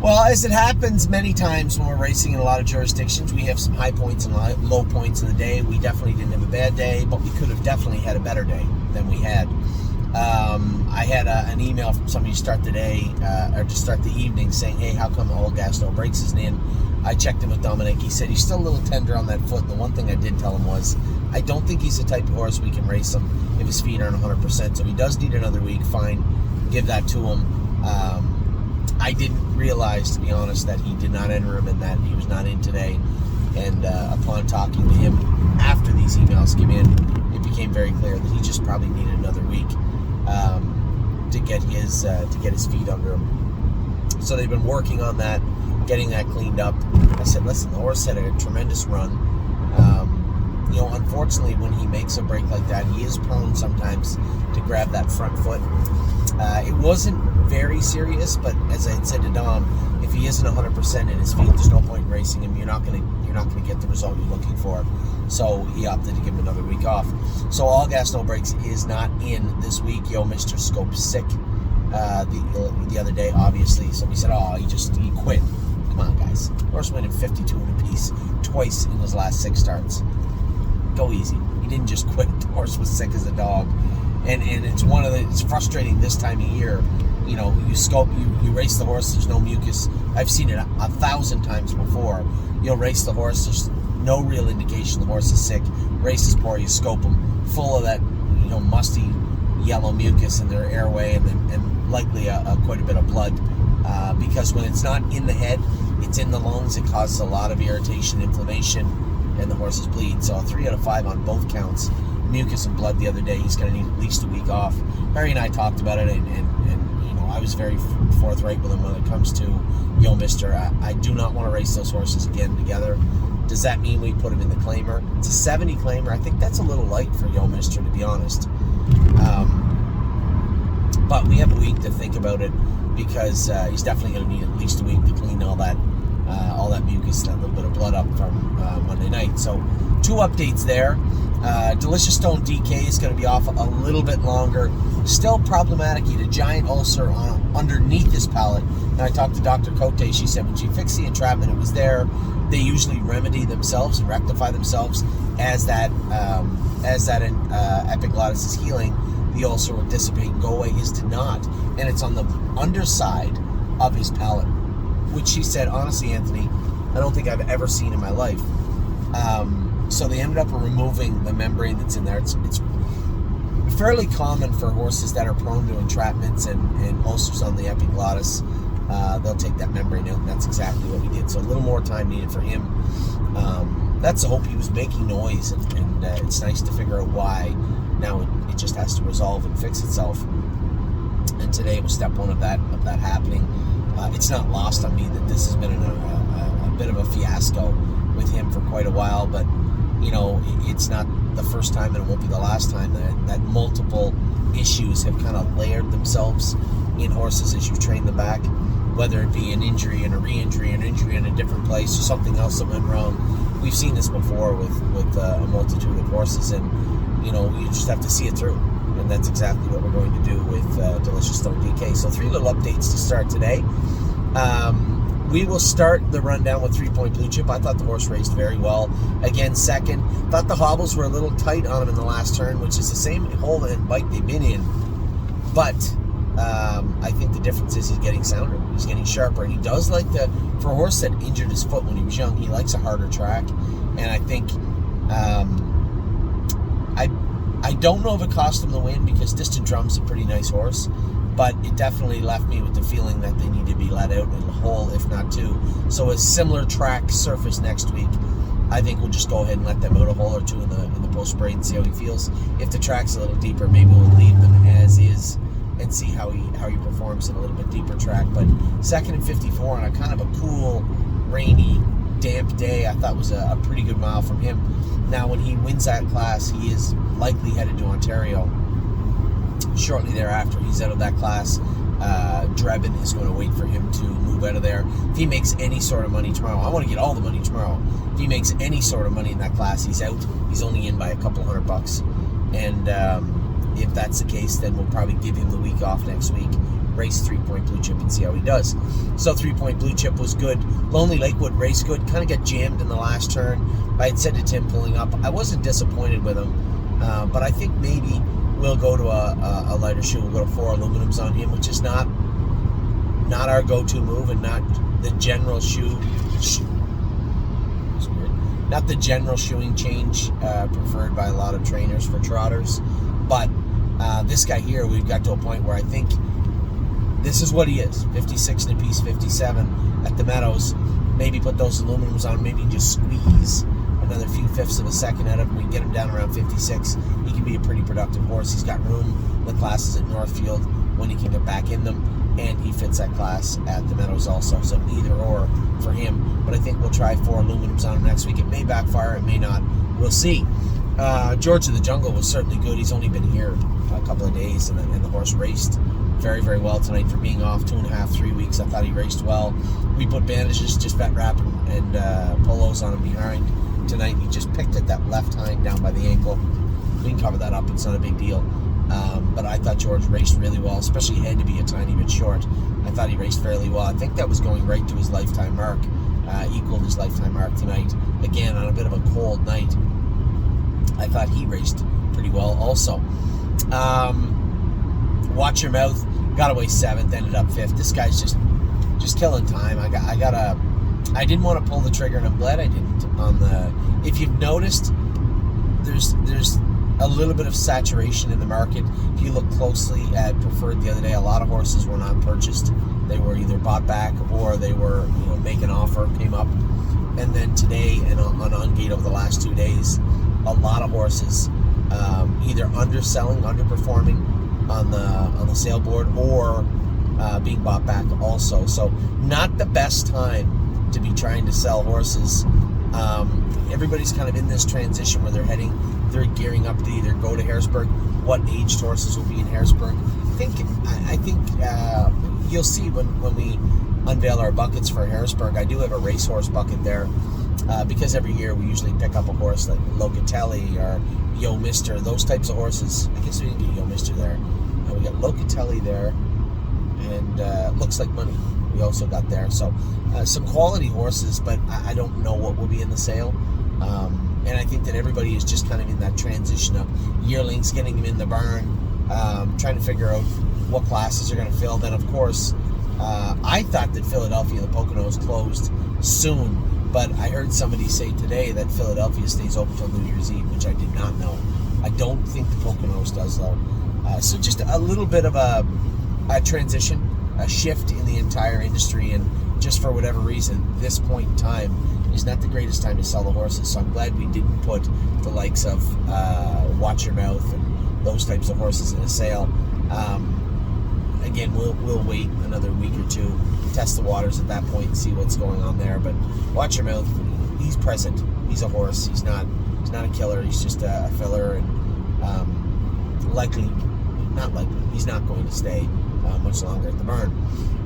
Well, as it happens many times when we're racing in a lot of jurisdictions, we have some high points and low points in the day. We definitely didn't have a bad day, but we could have definitely had a better day than we had. I had an email from somebody to start the day, or to start the evening, saying, hey, how come All Gas No Brakes isn't in? I checked in with Dominic. He said he's still a little tender on that foot. And the one thing I did tell him was, I don't think he's the type of horse we can race him if his feet aren't 100%. So he does need another week. Fine, give that to him. I didn't realize, to be honest, that he did not enter him and that he was not in today. And upon talking to him after these emails came in, it became very clear that he just probably needed another week to get his feet under him. So they've been working on that, getting that cleaned up. I said, listen, the horse had a tremendous run. Unfortunately, when he makes a break like that, he is prone sometimes to grab that front foot. It wasn't very serious, but as I had said to Dom, if he isn't 100% in his feet, there's no point in racing him. You're not going to get the result you're looking for. So he opted to give him another week off. So All Gas No Brakes is not in this week. Yo, Mr. Scope's sick the other day, obviously. So we said, he quit. Come on, guys. Horse went in 52 and a piece twice in his last 6 starts. Go easy. He didn't just quit. The horse was sick as a dog. And it's frustrating this time of year. You scope, you race the horse, there's no mucus. I've seen it 1,000 times before. You'll race the horse, there's no real indication the horse is sick. Race is poor, you scope them, full of that, musty yellow mucus in their airway and likely quite a bit of blood. Because when it's not in the head, it's in the lungs, it causes a lot of irritation, inflammation, and the horses bleed. So 3 out of 5 on both counts. Mucus and blood the other day. He's going to need at least a week off. Harry and I talked about it, and I was very forthright with him when it comes to Yo Mister. I do not want to race those horses again together. Does that mean we put him in the claimer? It's a 70 claimer. I think that's a little light for Yo Mister, to be honest. But we have a week to think about it, because he's definitely going to need at least a week to clean all that mucus and that little bit of blood up from Monday night. So 2 updates there. Delicious Stone DK is going to be off a little bit longer. Still problematic. He had a giant ulcer underneath his palate. And I talked to Dr. Cote. She said when she fixed the entrapment, it was there. They usually remedy themselves and rectify themselves as that epiglottis is healing. The ulcer will dissipate and go away. His did not. And it's on the underside of his palate, which she said, honestly, Anthony, I don't think I've ever seen in my life. So they ended up removing the membrane that's in there. It's fairly common for horses that are prone to entrapments and ulcers on the epiglottis. They'll take that membrane out, and that's exactly what we did. So a little more time needed for him. That's the hope. He was making noise, and it's nice to figure out why. Now it just has to resolve and fix itself. And today was step 1 of that happening. It's not lost on me that this has been a bit of a fiasco with him for quite a while, but it's not the first time, and it won't be the last time that multiple issues have kind of layered themselves in horses as you train them back, whether it be an injury and a re-injury, an injury in a different place, or something else that went wrong. We've seen this before with a multitude of horses, and you just have to see it through, and that's exactly what we're going to do with Delicious Stone DK. So 3 little updates to start today. We will start the rundown with 3 Point Blue Chip. I thought the horse raced very well. Again, second. Thought the hobbles were a little tight on him in the last turn, which is the same hole and bike they've been in. But I think the difference is he's getting sounder. He's getting sharper. And he does like for a horse that injured his foot when he was young, he likes a harder track. And I think, I don't know if it cost him the win, because Distant Drum's a pretty nice horse. But it definitely left me with the feeling that they need to be let out in a hole, if not 2. So a similar track surface next week. I think we'll just go ahead and let them out a hole or 2 in the post-parade and see how he feels. If the track's a little deeper, maybe we'll leave them as is and see how he performs in a little bit deeper track. But 2nd and 54 on a kind of a cool, rainy, damp day, I thought was a pretty good mile from him. Now, when he wins that class, he is likely headed to Ontario. Shortly thereafter, he's out of that class. Drebin is going to wait for him to move out of there. If he makes any sort of money tomorrow, I want to get all the money tomorrow. If he makes any sort of money in that class, he's out. He's only in by a couple $100. And if that's the case, then we'll probably give him the week off next week race 3 Point Blue Chip and see how he does. So 3 Point Blue Chip was good. Lonely Lakewood raced good. Kind of got jammed in the last turn. I had said to Tim pulling up, I wasn't disappointed with him, but I think maybe we'll go to a lighter shoe. We'll go to 4 aluminums on him, which is not our go-to move, and not the general not the general shoeing change preferred by a lot of trainers for trotters. But this guy here, we've got to a point where I think this is what he is. 56 and a piece, 57 at the Meadows. Maybe put those aluminums on, maybe just squeeze another few fifths of a second out of him. We get him down around 56. He can be a pretty productive horse. He's got room in the classes at Northfield when he can get back in them, and he fits that class at the Meadows also. So either or for him. But I think we'll try 4 aluminums on him next week. It may backfire, it may not. We'll see. George of the Jungle was certainly good. He's only been here a couple of days, and the horse raced very, very well tonight for being off 2.5, 3 weeks. I thought he raced well. We put bandages, just vet wrap and polos on him behind tonight. He just picked at that left hind down by the ankle. We can cover that up. It's not a big deal. But I thought George raced really well, especially he had to be a tiny bit short. I thought he raced fairly well. I think that was going right to his lifetime mark. Equaled his lifetime mark tonight. Again, on a bit of a cold night. I thought he raced pretty well also. Watch Your Mouth got away 7th, ended up 5th. This guy's just killing time. I didn't want to pull the trigger, and I'm glad I didn't. If you've noticed, there's a little bit of saturation in the market. If you look closely at Preferred the other day, a lot of horses were not purchased. They were either bought back or they were, make an offer, came up. And then today and on Gate over the last 2 days, a lot of horses either underselling, underperforming on the sale board, or being bought back also. So not the best time to be trying to sell horses. Everybody's kind of in this transition where they're gearing up to either go to Harrisburg. What aged horses will be in Harrisburg? I think you'll see when we unveil our buckets for Harrisburg. I do have a racehorse bucket there because every year we usually pick up a horse like Locatelli or Yo Mister, those types of horses. I guess we didn't get Yo Mister there. We got Locatelli there, and Looks Like Money we also got there. So some quality horses, but I don't know what will be in the sale. And I think that everybody is just kind of in that transition of yearlings, getting them in the barn, trying to figure out what classes are going to fill. Then, of course, I thought that Philadelphia, the Poconos, closed soon, but I heard somebody say today that Philadelphia stays open till New Year's Eve, which I did not know. I don't think the Poconos does, though. So just a little bit of a transition, a shift in the entire industry, and just for whatever reason, this point in time is not the greatest time to sell the horses. So I'm glad we didn't put the likes of Watch Your Mouth and those types of horses in a sale. Again, we'll wait another week or two, test the waters at that point and see what's going on there. But Watch Your Mouth, he's present. He's a horse. He's not a killer. He's just a filler, and he's not going to stay much longer at the barn.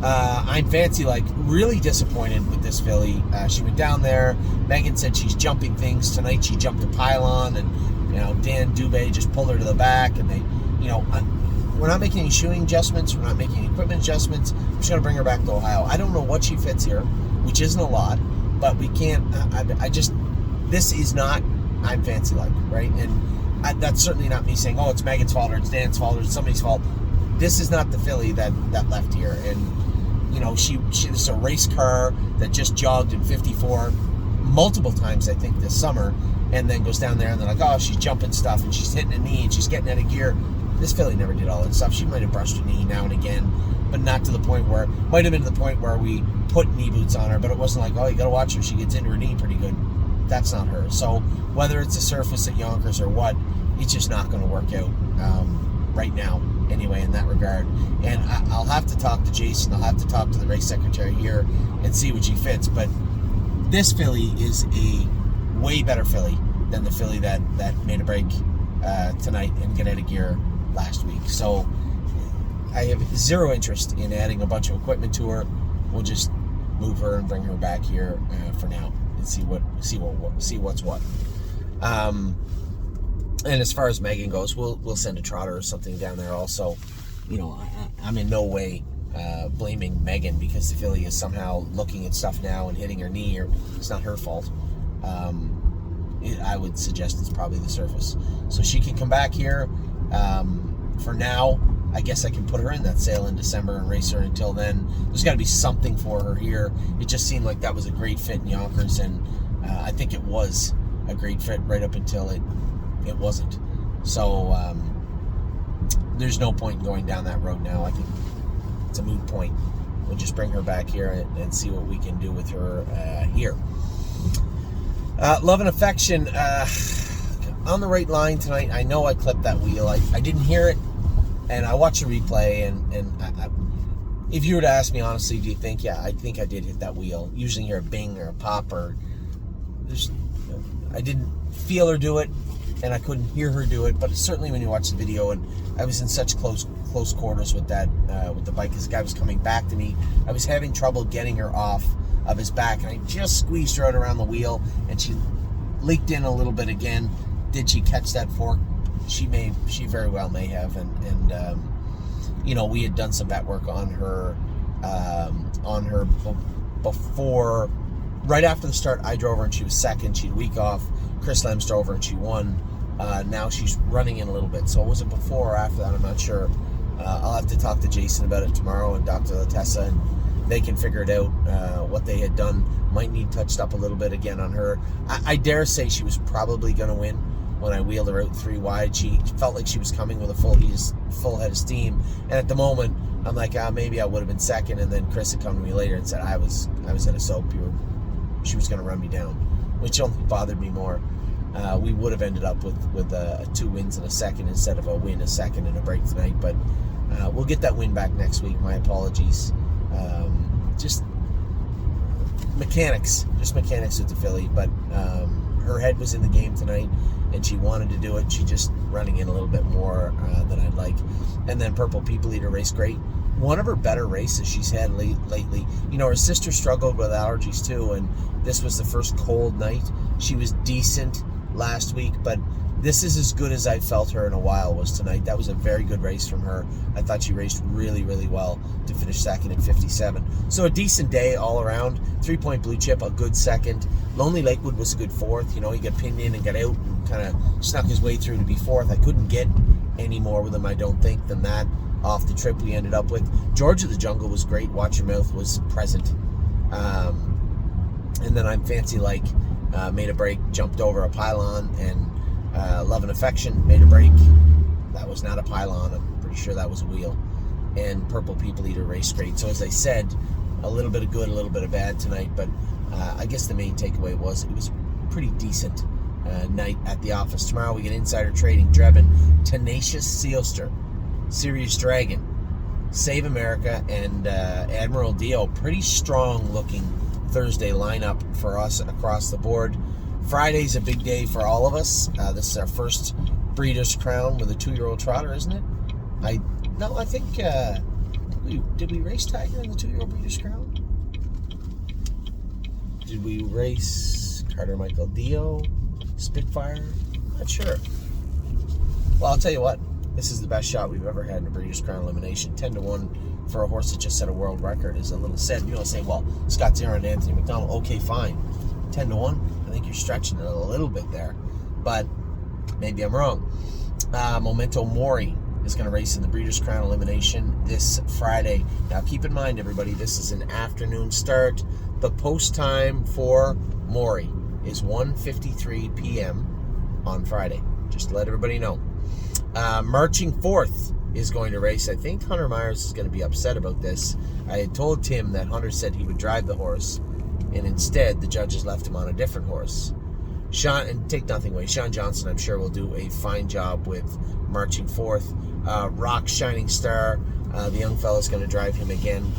I'm Fancy Like really disappointed with this filly. She went down there. Megan said she's jumping things tonight. She jumped a pylon, and Dan Dubé just pulled her to the back, and they, we're not making any shoeing adjustments. We're not making any equipment adjustments. I'm just going to bring her back to Ohio. I don't know what she fits here, which isn't a lot, but we can't. This is not I'm Fancy Like, right? And that's certainly not me saying, oh, it's Megan's fault, or it's Dan's fault, or it's somebody's fault. This is not the filly that left here. And she's a race car that just jogged in 54 multiple times, I think, this summer, and then goes down there and they're like, oh, she's jumping stuff and she's hitting a knee and she's getting out of gear. This filly never did all that stuff. She might have brushed a knee now and again, but not to the point where, might have been to the point where we put knee boots on her, but it wasn't like, oh, you got to watch her. She gets into her knee pretty good. That's not her. So whether it's a surface at Yonkers or what, it's just not going to work out right now. Anyway, in that regard. And I'll have to talk to Jason. I'll have to talk to the race secretary here and see what she fits. But this filly is a way better filly than the filly that made a break tonight and get out of gear last week. So I have zero interest in adding a bunch of equipment to her. We'll just move her and bring her back here for now and see what's what. And as far as Megan goes, we'll send a trotter or something down there also I'm in no way blaming Megan because the filly is somehow looking at stuff now and hitting her knee, or it's not her fault. I would suggest it's probably the surface. So she can come back here. For now, I guess I can put her in that sale in December and race her until then. There's got to be something for her here. It just seemed like that was a great fit in Yonkers, and I think it was a great fit right up until it wasn't. So there's no point in going down that road now. I think it's a moot point. We'll just bring her back here and see what we can do with her here. Love and Affection on the right line tonight. I know I clipped that wheel. I didn't hear it, and I watched the replay, and I, if you were to ask me honestly, do you think? Yeah, I think I did hit that wheel. Usually hear a bing or a pop, or I didn't feel her do it, and I couldn't hear her do it. But certainly when you watch the video, and I was in such close quarters with that with the bike, as the guy was coming back to me, I was having trouble getting her off of his back, and I just squeezed her out around the wheel, and she leaked in a little bit again. Did she catch that fork? She very well may have, and we had done some vet work on her before, right after the start. I drove her and she was second. She'd week off. Chris Lems drove her and she won. Now she's running in a little bit. So was it before or after that? I'm not sure. I'll have to talk to Jason about it tomorrow and Dr. Latessa, and they can figure it out. What they had done might need touched up a little bit again on her. I dare say she was probably going to win when I wheeled her out 3 wide. She felt like she was coming with a full head of steam, and at the moment I'm like, maybe I would have been second. And then Chris had come to me later and said I was at a soap. She was going to run me down, which only bothered me more. We would have ended up with 2 wins and a second instead of a win, a second, and a break tonight. But we'll get that win back next week. My apologies. Just mechanics with the filly. But her head was in the game tonight, and she wanted to do it. She just running in a little bit more than I'd like. And then Purple People Eater raced great. One of her better races she's had lately. Her sister struggled with allergies too, and this was the first cold night. She was decent last week, but this is as good as I felt her in a while was tonight. That was a very good race from her. I thought she raced really, really well to finish second at 57. So a decent day all around. 3-point blue chip, a good second. Lonely Lakewood was a good fourth. He got pinned in and got out and kind of snuck his way through to be fourth. I couldn't get any more with him, I don't think, than that off the trip we ended up with. George of the Jungle was great. Watch Your Mouth was present. And then I'm Fancy Like made a break, jumped over a pylon, and Love and Affection made a break. That was not a pylon. I'm pretty sure that was a wheel. And Purple People Eater raced great. So as I said, a little bit of good, a little bit of bad tonight. But I guess the main takeaway was it was a pretty decent night at the office. Tomorrow we get Insider Trading, Drebin, Tenacious Sealster, Serious Dragon, Save America, and Admiral Dio. Pretty strong looking Thursday lineup for us across the board. Friday's a big day for all of us. This is our first Breeders' Crown with a 2-year-old trotter, isn't it? I think did we race Tiger in the 2-year-old Breeders' Crown? Did we race Carter Michael Dio, Spitfire? Not sure. Well, I'll tell you what. This is the best shot we've ever had in a Breeders' Crown elimination. 10-1 for a horse that just set a world record is a little sad. You say, well, Scott Zero and Anthony McDonald. Okay, fine. 10-1. I think you're stretching it a little bit there, but maybe I'm wrong. Memento Mori is going to race in the Breeders' Crown elimination this Friday. Now, keep in mind, everybody, this is an afternoon start. The post time for Mori is 1:53 p.m. on Friday. Just to let everybody know. Marching Fourth is going to race. I think Hunter Myers is going to be upset about this. I had told Tim that Hunter said he would drive the horse, and instead the judges left him on a different horse. And take nothing away, Sean Johnson, I'm sure, will do a fine job with Marching Fourth. Rock Shining Star, the young fella's going to drive him again.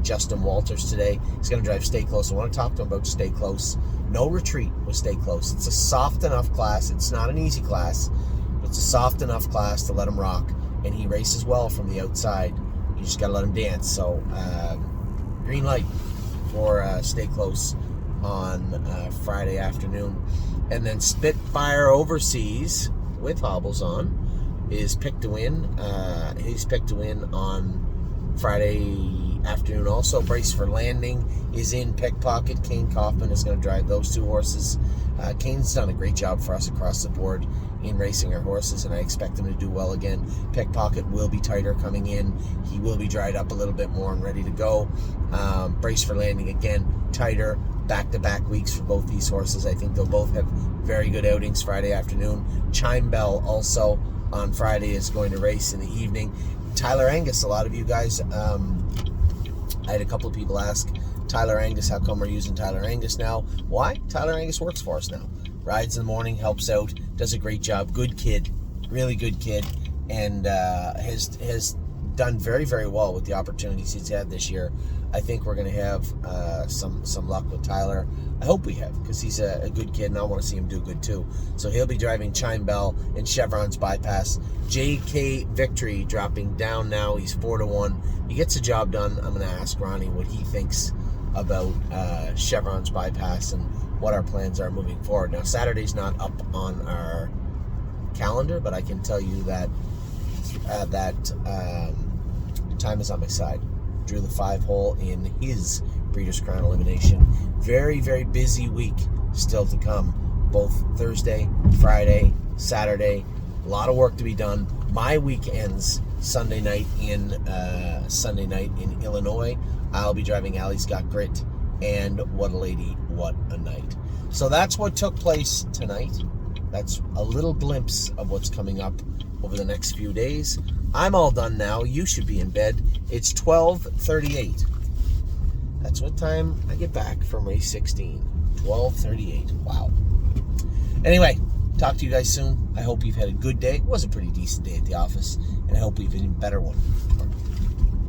Justin Walters today. He's going to drive Stay Close. I want to talk to him about Stay Close. No retreat with Stay Close. It's a soft enough class. It's not an easy class. It's a soft enough class to let him rock, and he races well from the outside. You just got to let him dance. So, green light for Stay Close on Friday afternoon. And then Spitfire Overseas with hobbles on is picked to win. He's picked to win on Friday afternoon. Also, Brace for Landing is in Pickpocket. Kane Kaufman is going to drive those two horses. Kane's done a great job for us across the board in racing our horses, and I expect him to do well again. Pickpocket will be tighter coming in. He will be dried up a little bit more and ready to go. Brace for Landing, again, tighter. Back-to-back weeks for both these horses. I think they'll both have very good outings Friday afternoon. Chime Bell also on Friday is going to race in the evening. Tyler Angus, a lot of you guys, I had a couple of people ask, Tyler Angus, how come we're using Tyler Angus now? Why? Tyler Angus works for us now. Rides in the morning, helps out, does a great job. Good kid, really good kid, and has done very, very well with the opportunities he's had this year. I think we're going to have some luck with Tyler. I hope we have, because he's a good kid, and I want to see him do good too. So he'll be driving Chime Bell and Chevron's Bypass. JK Victory dropping down now. He's 4-1. He gets the job done. I'm going to ask Ronnie what he thinks about Chevron's Bypass and what our plans are moving forward. Now, Saturday's not up on our calendar, but I can tell you that time is on my side. Drew the 5-hole in his Breeders' Crown elimination. Very, very busy week still to come. Both Thursday, Friday, Saturday. A lot of work to be done. My weekends Sunday night in Illinois. I'll be driving Allie's Got Grit and What a Lady, What a Night. So that's what took place tonight. That's a little glimpse of what's coming up over the next few days. I'm all done now. You should be in bed. It's 12:38. That's what time I get back from race 16. 12:38. Wow. Anyway, talk to you guys soon. I hope you've had a good day. It was a pretty decent day at the office, and I hope we've had an even better one